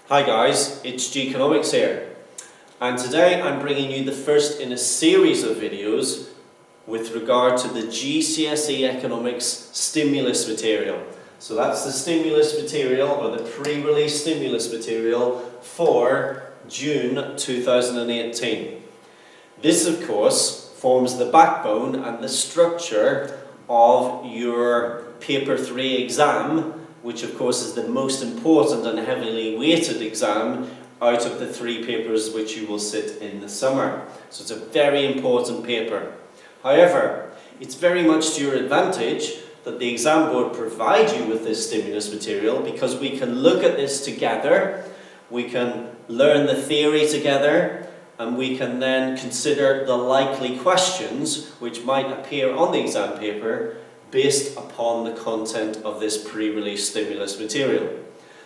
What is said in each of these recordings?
Hi guys, it's Economics here, and today I'm bringing you the first in a series of videos with regard to the GCSE Economics stimulus material. So that's the stimulus material, or the pre-release stimulus material for June 2018. This of course forms the backbone and the structure of your Paper 3 exam, which of course is the most important and heavily weighted exam out of the 3 papers which you will sit in the summer. So it's a very important paper. However, it's very much to your advantage that the exam board provide you with this stimulus material, because we can look at this together, we can learn the theory together, and we can then consider the likely questions which might appear on the exam paper based upon the content of this pre-release stimulus material.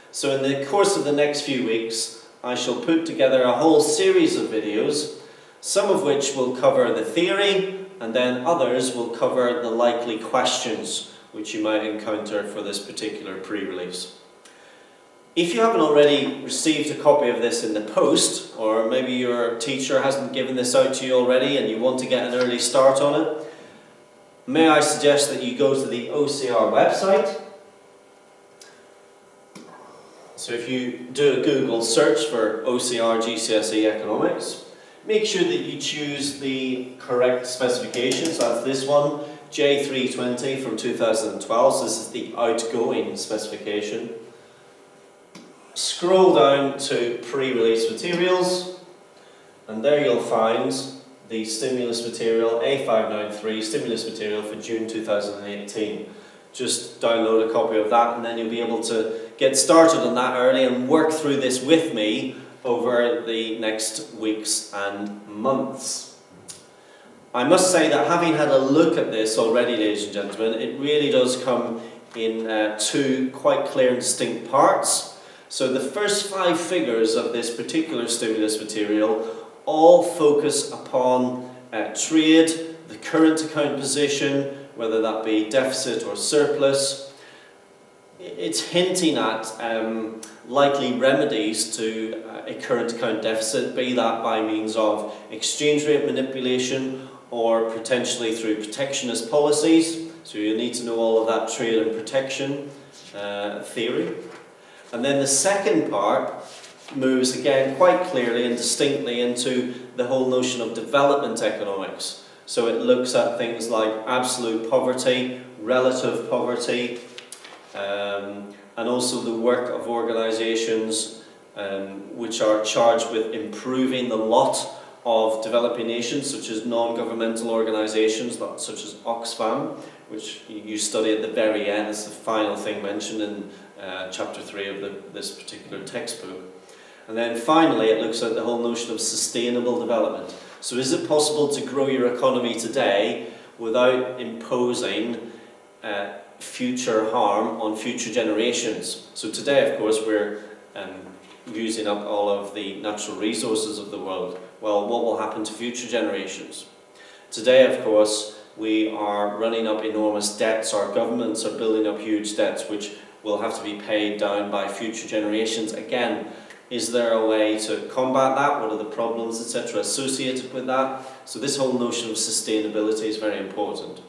So in the course of the next few weeks, I shall put together a whole series of videos, some of which will cover the theory, and then others will cover the likely questions which you might encounter for this particular pre-release. If you haven't already received a copy of this in the post, or maybe your teacher hasn't given this out to you already and you want to get an early start on it, may I suggest that you go to the OCR website. So if you do a Google search for OCR GCSE Economics, make sure that you choose the correct specifications. That's this one, J320 from 2012. So this is the outgoing specification. Scroll down to pre-release materials, and there you'll find the stimulus material, A593, stimulus material for June 2018. Just download a copy of that, and then you'll be able to get started on that early and work through this with me over the next weeks and months. I must say that having had a look at this already, ladies and gentlemen, it really does come in 2 quite clear and distinct parts. So the first 5 figures of this particular stimulus material all focus upon trade, the current account position, whether that be deficit or surplus. It's hinting at likely remedies to a current account deficit, be that by means of exchange rate manipulation or potentially through protectionist policies. So you need to know all of that trade and protection theory. And then the second part moves again quite clearly and distinctly into the whole notion of development economics. So it looks at things like absolute poverty, relative poverty, and also the work of organisations which are charged with improving the lot of developing nations, such as non-governmental organisations such as Oxfam, which you study at the very end. It's the final thing mentioned in chapter 3 of this particular textbook. And then finally it looks at the whole notion of sustainable development. So is it possible to grow your economy today without imposing future harm on future generations? So today, of course, we're using up all of the natural resources of the world. Well, what will happen to future generations? Today, of course, we are running up enormous debts. Our governments are building up huge debts which will have to be paid down by future generations. Again, is there a way to combat that? What are the problems, etc., associated with that? So this whole notion of sustainability is very important.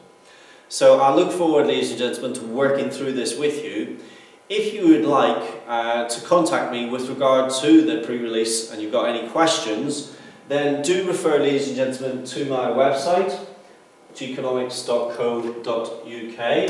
So I look forward, ladies and gentlemen, to working through this with you. If you would like to contact me with regard to the pre-release and you've got any questions, then do refer, ladies and gentlemen, to my website, economics.co.uk.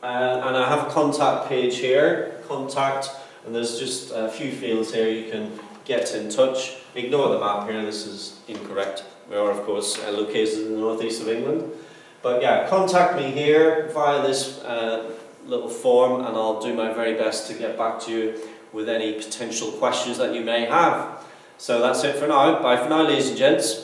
And I have a contact page here, contact, and there's just a few fields here you can get in touch. Ignore the map here, this is incorrect. We are, of course, located in the northeast of England. But yeah, contact me here via this little form, and I'll do my very best to get back to you with any potential questions that you may have. So that's it for now. Bye for now, ladies and gents.